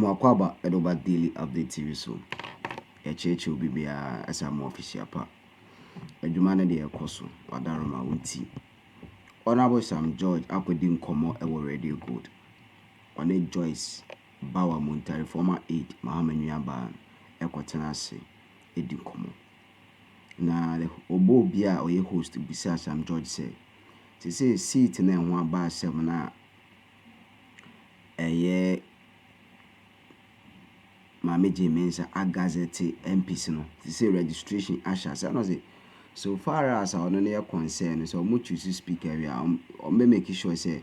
Mwakwaba Edoba Daily Update TV so. Echeche will be as a more official part. A Jumana de Koso, Wadaroma Winti. Honorable Sam George Akwedim Komo Ewo Radio Good. One Joyce Bawa Muntari former aide Mohammed Nyamba Ekwatenase Edim Komo. Na the Obo Bia or your host beside Sam George said. To say seat in them 1 bar 7 a year. Mama Mensa a gazette MPs no. To say registration Asha say so far as our own concern, so much you speak area or make sure say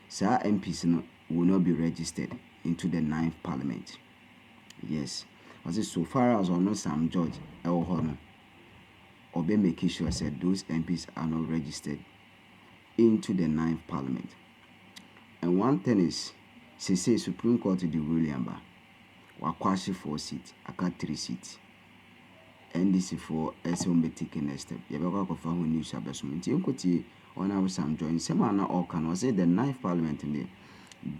sir MPs no will not be registered into the 9th Parliament. Yes. As so far as our no Sam George Honor or be making sure say those MPs are not registered into the 9th Parliament. And one thing is say Supreme Court to the ruling bar. Wakwashi 4 seats, aka 3 seats. NDC for SMB taking next step. Yabaka for who Newz abesumenti. Enkoti Honorable Sam join. Semana all can say the 9th Parliament in there.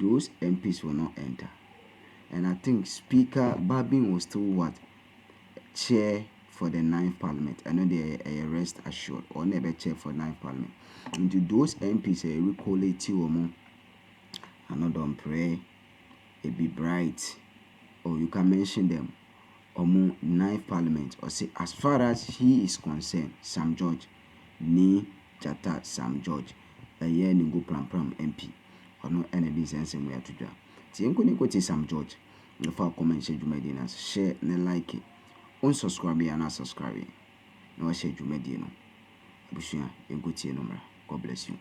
Those MPs will not enter. And I think Speaker Babin was still what? Chair for the 9th Parliament. I know they rest assured or never chair for 9th Parliament. Into those MPs recollect you or more. Another pray. It be bright. Or you can mention them among 9th Parliament or say as far as he is concerned, Sam George, ni Jata Sam George, a year ningo pram MP, or no any sense in where to do. Tienko Sam George, the far comment share Jumedinas, share and like it. Unsubscribe and unsubscribe. No share Jumedino. Bushia, in good number. God bless you.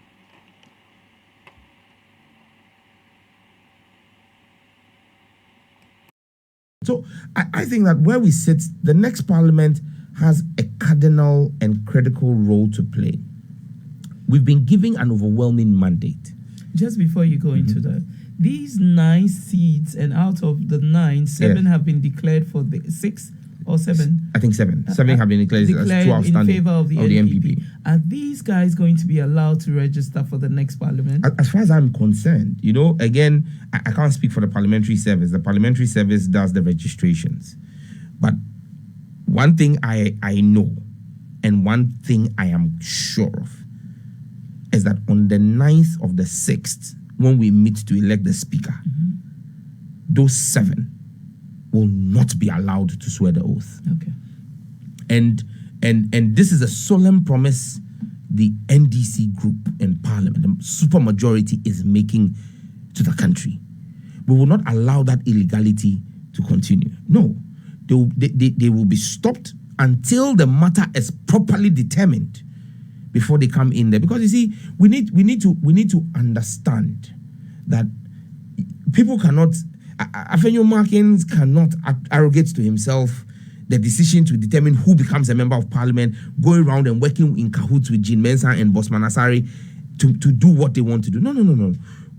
So I think that where we sit, the next parliament has a cardinal and critical role to play. We've been given an overwhelming mandate. Just before you go into that, these 9 seats, and out of the 9, 7 have been declared for the 6 or 7. I think 7. 7 have been declared as 2 outstanding in favor of the NPP. Are these guys going to be allowed to register for the next parliament? As far as I'm concerned, again, I can't speak for the parliamentary service. The parliamentary service does the registrations. But one thing I know, and one thing I am sure of, is that on the 9th of the 6th, when we meet to elect the speaker, those 7 will not be allowed to swear the oath. Okay. And this is a solemn promise the NDC group in Parliament, the supermajority, is making to the country. We will not allow that illegality to continue. No, they will be stopped until the matter is properly determined before they come in there. Because you see, we need to understand that people cannot. Afenyo Markins cannot arrogate to himself the decision to determine who becomes a member of parliament, going around and working in cahoots with Jean Mensah and Bosman Asari to do what they want to do. No.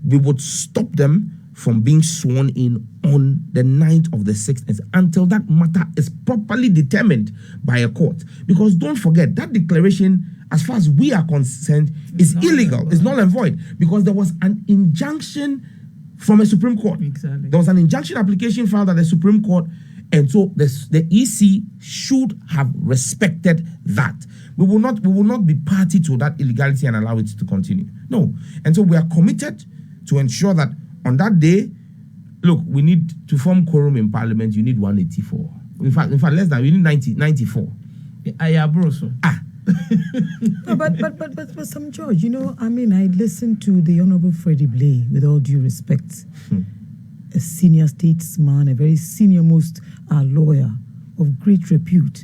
We would stop them from being sworn in on the 9th of the 6th until that matter is properly determined by a court. Because don't forget, that declaration, as far as we are concerned, is illegal. It's null and void. Because there was an injunction from a Supreme Court. Exactly. There was an injunction application filed at the Supreme Court, and so the EC should have respected that. We will not be party to that illegality and allow it to continue. No. And so we are committed to ensure that on that day, look, we need to form quorum in Parliament. You need 184. In fact, less than, we need 94. No, but Sam George, I listened to the Honorable Freddie Blay, with all due respect, a senior statesman, a very senior-most lawyer of great repute.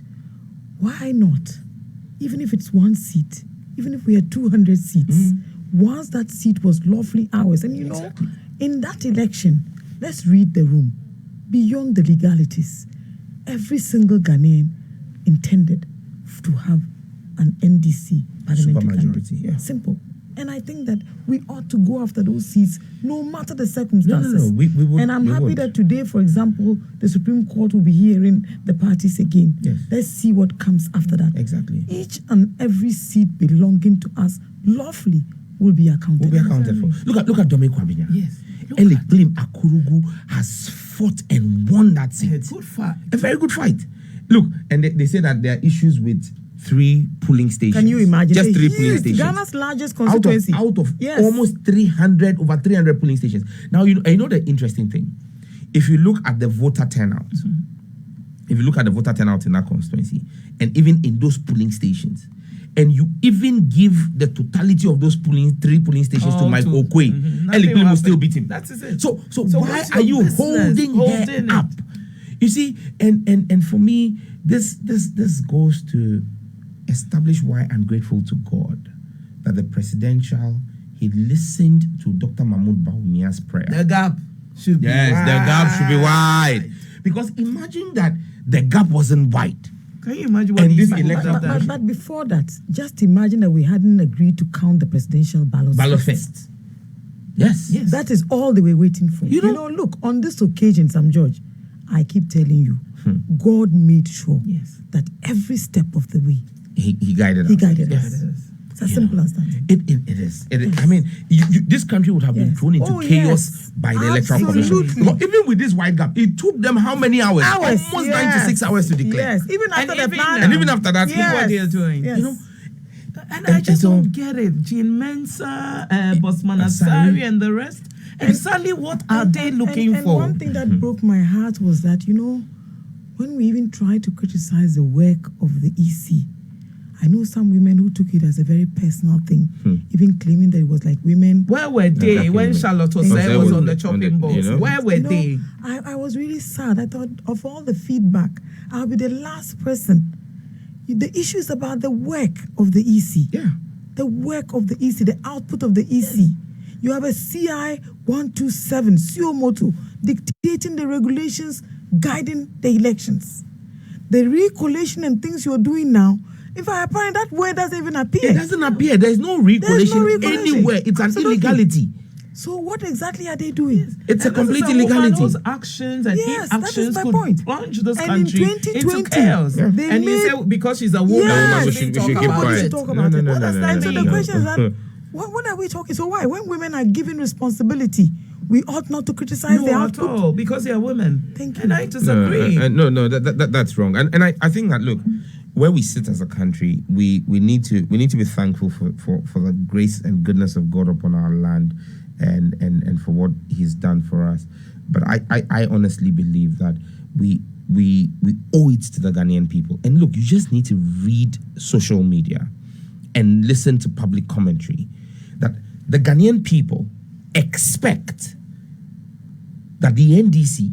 Why not? Even if it's 1 seat, even if we had 200 seats, once that seat was lawfully ours, and exactly. In that election, let's read the room. Beyond the legalities, every single Ghanaian intended to have an NDC parliamentary candidate. Yeah. Simple. And I think that we ought to go after those seats no matter the circumstances. No. We would, and I'm happy that today, for example, the Supreme Court will be hearing the parties again. Yes. Let's see what comes after that. Exactly. Each and every seat belonging to us lawfully will be accounted for. Look at Dominic Kwabinya. Yes. Eli Glim Akurugu has fought and won that seat. A good fight. A very good fight. Look, and they say that there are issues with 3 polling stations. Can you imagine? Just 3 Huge, polling stations. Ghana's largest constituency. Out of Yes. almost 300, over 300 polling stations. Now, you know the interesting thing. If you look at the voter turnout, if you look at the voter turnout in that constituency, and even in those polling stations, and you even give the totality of those 3 polling stations to Mike Okwe, Elikpili will still beat him. That is it. So why what's are your you business holding her up? You see, and for me, this goes to establish why I'm grateful to God that the presidential, he listened to Dr. Mahmoud Bawumia's prayer. The gap should be Yes, wide. the gap should be wide. Because imagine that the gap wasn't wide. Can you imagine what And these this people election- have done? But before that, just imagine that we hadn't agreed to count the presidential ballots. Ballot first. Yes. Yes. That is all they were waiting for. You You know- know, look, on this occasion, Sam George, I keep telling you, God made sure Yes. that every step of the way, He guided us. He guided Yes. us. It's as simple as that. It is. I mean, this country would have been Yes. thrown into Oh, chaos yes. by the Electoral Commission. Absolutely. Because even with this wide gap, it took them how many hours? Hours, Almost yes. 96 hours to declare. Yes, even after the even plan. now- And even after that, Look what they are doing. Yes. you know, And I just so- don't get it. Jean Mensa, Bosman Asari. Asari, and the rest. Exactly what are they looking and for? one thing that broke my heart was that, you know, when we even tried to criticize the work of the EC, I know some women who took it as a very personal thing, even claiming that it was like women. Where were they Exactly. when Charlotte Osei Exactly. was on the On chopping the- box? you know. Where were You know, they? I was really sad. I thought of all the feedback, I'll be the last person. The issue is about the work of the EC. Yeah. The work of the EC, the output of the EC. You have a CI 127, CEO motto, dictating the regulations, guiding the elections. The recollation and things you're doing now, if I apparent that word doesn't even appear. It doesn't appear. There's no regulation regulation. anywhere. It's Absolutely. an illegality. So what exactly are they doing? It's a And this complete is a woman illegality. whose actions and Yes, that is inactions my could point. plunge this And in country 2020, into chaos. Yeah. they And you made- say because she's a woman, Yes. we We shouldn't should keep talk about quiet. it. Talk No, about no, it. no, What no, does no, that no, mean? no, So the no. question is that what are we talking? So why, when women are given responsibility, we ought not to criticize the No, at output? all, because they are women. Thank you. And I disagree. No, that's wrong. And I think that, look, where we sit as a country, we need to be thankful for the grace and goodness of God upon our land and for what He's done for us. But I honestly believe that we owe it to the Ghanaian people. And look, you just need to read social media and listen to public commentary that the Ghanaian people expect that the NDC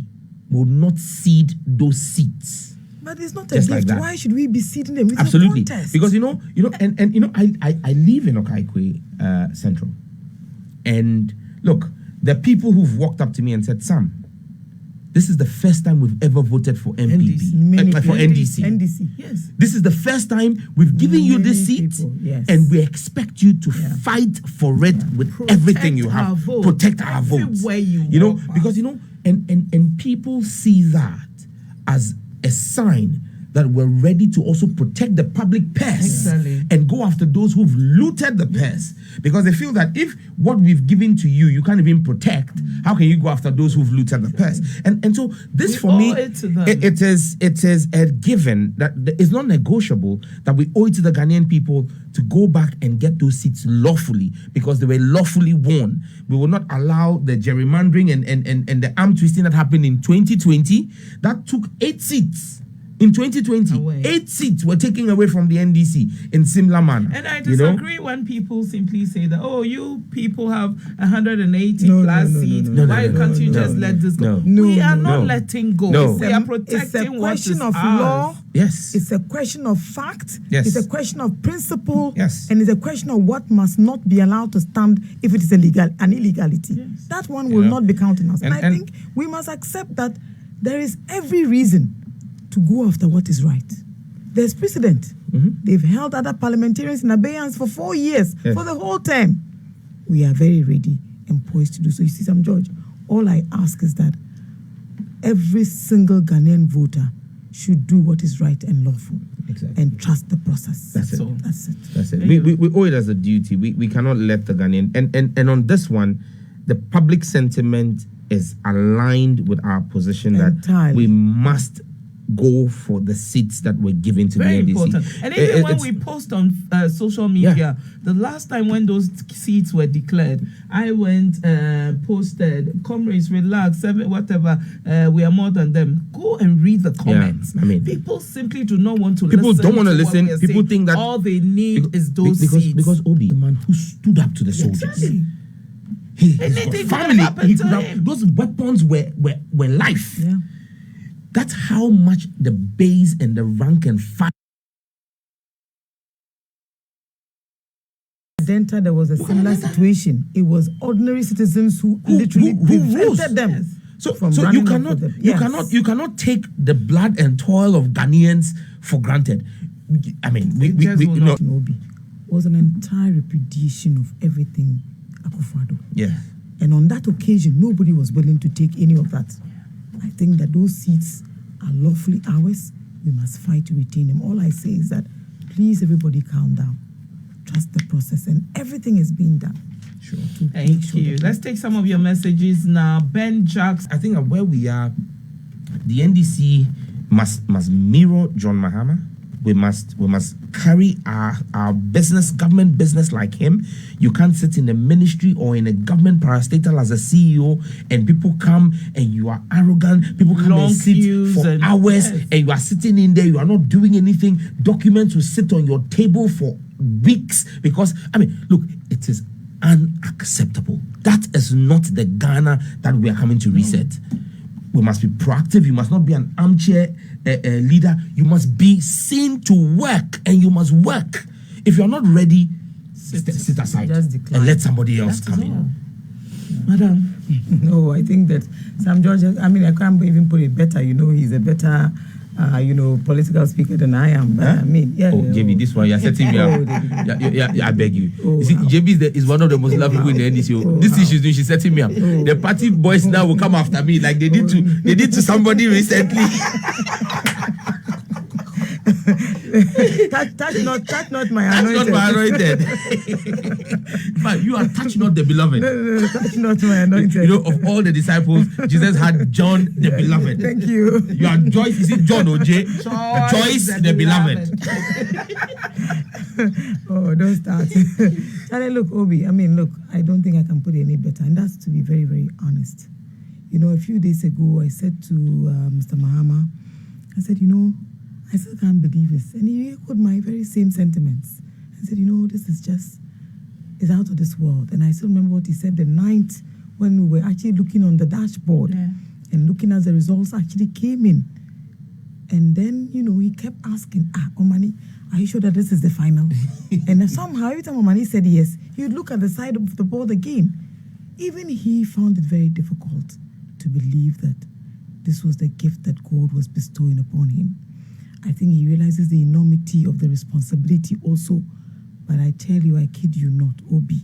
will not cede those seats. But it's not a Just like gift. that. Why should we be seating them? It's Absolutely, a contest. because you know, and you know, I live in Okaikwe Central, and look, there are people who've walked up to me and said, "Sam, this is the first time we've ever voted for MPP, Many for people. NDC. NDC. Yes. This is the first time we've given you this Many seat, people, yes. and we expect you to Yeah. fight for it with Protect everything you our have. vote. Protect our votes. Everywhere you know, walk. because you know, and people see that as a sign that we're ready to also protect the public purse Exactly. and go after those who've looted the purse, because they feel that if what we've given to you can't even protect, how can you go after those who've looted the purse? And so this We for me, owe it to them. it is a given that it's not negotiable that we owe it to the Ghanaian people to go back and get those seats lawfully, because they were lawfully won. We will not allow the gerrymandering and the arm twisting that happened in 2020 that took 8 seats. In 2020, Away. 8 seats were taken away from the NDC in similar manner. And I you know? disagree when people simply say that, oh, you people have 180 No, plus no, no, seats. no, no, Why no, can't no, you no, just no, let this go? no, We are no, not no. letting go. No. We are It's a protecting what question is of ours. law. Yes. It's a question of fact. Yes. It's a question of principle. Yes. And it's a question of what must not be allowed to stand if it is an illegality. Yes. That one You will know? not be counting us. And I And- think we must accept that there is every reason to go after what is right. There's precedent. They've held other parliamentarians in abeyance for 4 years, Yes. for the whole term. We are very ready and poised to do so. You see, Sam George, all I ask is that every single Ghanaian voter should do what is right and lawful. Exactly. And trust the process. That's it. all. That's it. That's it. We owe it as a duty. We cannot let the Ghanaian and on this one, the public sentiment is aligned with our position that Entirely. we must go for the seats that were given to Very the NDC. important. And even when we post on social media, the last time when those seats were declared, I went, posted, comrades, relax, whatever, we are more than them. Go and read the comments. I mean, people simply do not want to listen. People don't want to listen. What People saying. think that all they need is those seats. Because Obi, the man who stood up to the soldiers. Exactly. His Anything could family, happen he to could have, him. those weapons were life. Yeah. That's how much the base and the rank and file. Denta, there was a similar situation. It was ordinary citizens who literally rose. prevented them. Yes. So from you running up cannot for them. Yes. you cannot take the blood and toil of Ghanaians for granted. I mean, we you know, Obi was an entire repudiation of everything Akufo-Addo. yeah. And on that occasion, nobody was willing to take any of that. I think that those seats are lawfully ours. We must fight to retain them. All I say is that please, everybody, calm down. Trust the process, and everything is being done. Sure. Thank you. Let's take some of your messages now. Ben Jacks. I think where we are, the NDC must mirror John Mahama. We must carry our business, government business like him. You can't sit in a ministry or in a government parastatal as a CEO and people come and you are arrogant. People come Long and sit queues for and- hours yes. and you are sitting in there. You are not doing anything. Documents will sit on your table for weeks because, I mean, look, it is unacceptable. That is not the Ghana that we are coming to reset. We must be proactive. You must not be an armchair leader. You must be seen to work, and you must work. If you are not ready, sit aside Just decline. and let somebody else That is come in. all. Madam, No, I think that Sam George, I mean, I can't even put it better. You know, he's a better, political speaker than I am. But I mean, yeah. oh, JB, this one, you're setting me up. Yeah, I beg you. You see, JB is one of the most loved people in the NDC. This thing she's doing, she's setting me up. The party boys now will come after me like they did to somebody recently. touch not my That's anointed. not my anointed. But you are touch not the beloved. No, touch not my anointed. You know, of all the disciples, Jesus had John the beloved. Thank you. You are Joyce. Is it John or J? Joyce the beloved. Oh, don't start. And then look, Obi, I don't think I can put it any better. And that's to be very, very honest. You know, a few days ago, I said to Mr. Mahama, I said, I still can't believe this. And he echoed my very same sentiments. I said, this is out of this world. And I still remember what he said the night when we were actually looking on the dashboard and looking as the results actually came in. And then, he kept asking, Omani, are you sure that this is the final? And somehow, every time Omani said yes, he would look at the side of the board again. Even he found it very difficult to believe that this was the gift that God was bestowing upon him. I think he realizes the enormity of the responsibility also. But I tell you, I kid you not, Obi.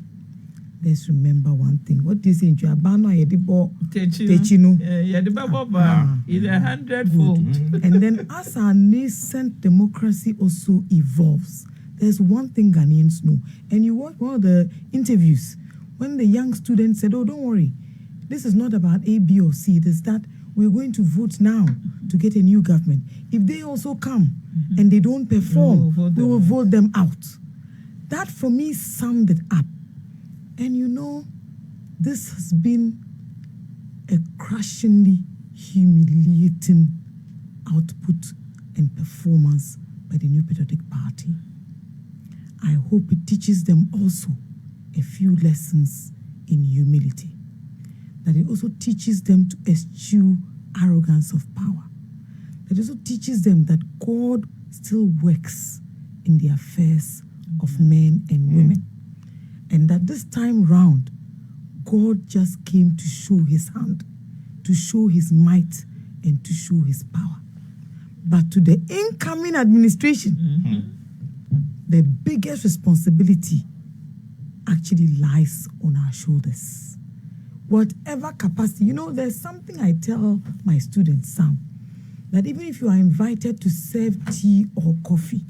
Let's remember one thing. What do you say? Techino. Yeah, the Baba is 100-fold. And then as our nascent democracy also evolves, there's one thing Ghanaians know. And you watch one of the interviews when the young student said, don't worry, this is not about A, B, or C. It is that we're going to vote now to get a new government. If they also come and they don't perform, we will vote them out. That for me summed it up. And this has been a crushingly humiliating output and performance by the New Patriotic Party. I hope it teaches them also a few lessons in humility. That it also teaches them to eschew arrogance of power. That it also teaches them that God still works in the affairs of men and women. And that this time round, God just came to show his hand, to show his might, and to show his power. But to the incoming administration, the biggest responsibility actually lies on our shoulders. Whatever capacity, there's something I tell my students, Sam, that even if you are invited to serve tea or coffee,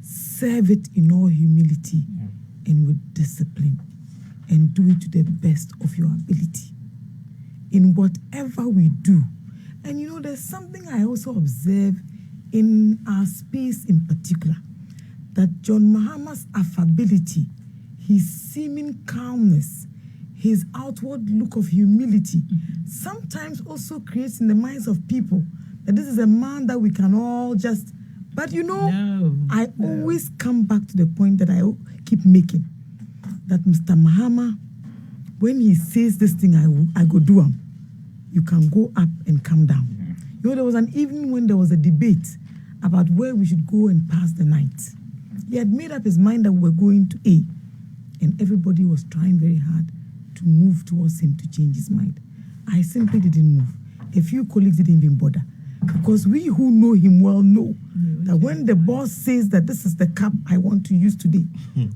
serve it in all humility and with discipline, and do it to the best of your ability. in whatever we do. And you know, there's something I also observe in our space in particular, that John Mahama's affability, his seeming calmness, his outward look of humility, sometimes also creates in the minds of people that this is a man that we can all just, but you know, I always come back to the point that I keep making, that Mr. Mahama, when he says this thing, I go do him, you can go up and come down. You know, there was an evening when there was a debate about where we should go and pass the night. He had made up his mind that we were going to A, and everybody was trying very hard to move towards him to change his mind. I simply didn't move. A few colleagues didn't even bother, because we who know him well know that when the boss says that this is the cup I want to use today,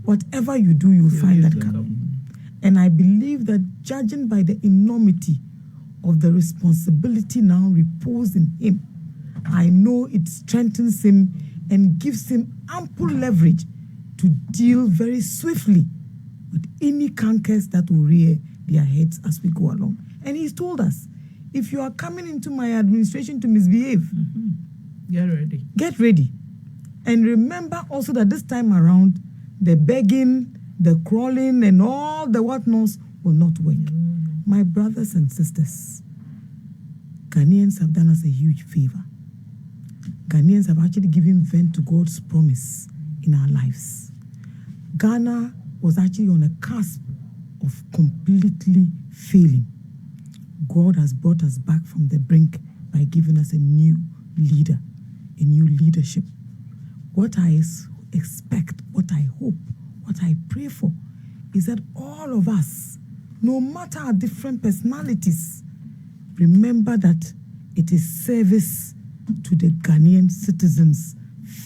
whatever you do, you'll find that cup. And I believe that judging by the enormity of the responsibility now reposed in him, I know it strengthens him and gives him ample leverage to deal very swiftly with any cankers that will rear their heads as we go along. And he's told us, if you are coming into my administration to misbehave, get ready. Get ready. And remember also that this time around, the begging, the crawling, and all the whatnots will not work. My brothers and sisters, Ghanaians have done us a huge favor. Ghanaians have actually given vent to God's promise in our lives. Ghana was actually on a cusp of completely failing. God has brought us back from the brink by giving us a new leader, a new leadership. What I expect, what I hope, what I pray for is that all of us, no matter our different personalities, remember that it is service to the Ghanaian citizens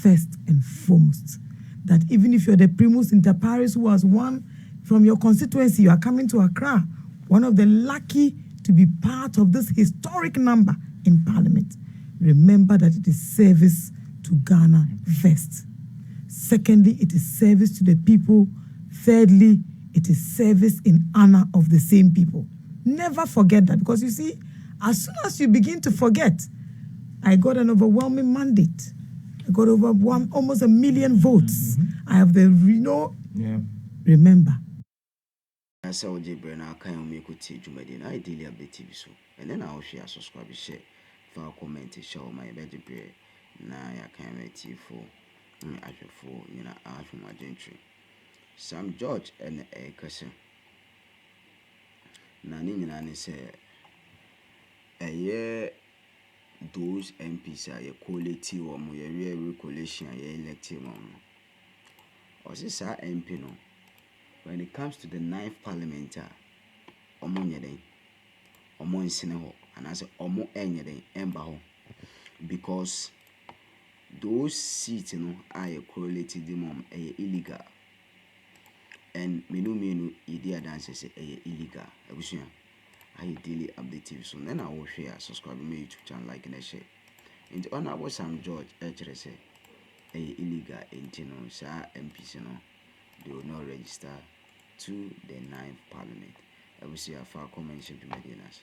first and foremost. That even if you're the primus inter pares who has won from your constituency, you are coming to Accra, one of the lucky to be part of this historic number in Parliament. Remember that it is service to Ghana first. Secondly, it is service to the people. Thirdly, it is service in honor of the same people. Never forget that, because you see, as soon as you begin to forget, I got an overwhelming mandate. I got over almost 1 million votes. I have the, remember. I saw Jibber and I can't make it to Jumadina, ideally of the TV show. And then I'll share, subscribe, share, for comment, show my bedroom. Now I can't wait for my gentry. Sam George and a Kesi. Nani say a year those MPs are a quality or my real coalition, a elective one. Or this our MP no. When it comes to the 9th Parliament, Omo Nyeden, Omo Nsineho, and I say Omo Enyeden, Embaho, because those seats are correlated them illegal, and menu idea dances illegal. I daily update so then I will share, subscribe to my YouTube channel, like and share. And honorable Sam George, say illegal, and MPs they will not register to the 9th Parliament. I will see a far comment to my dinners.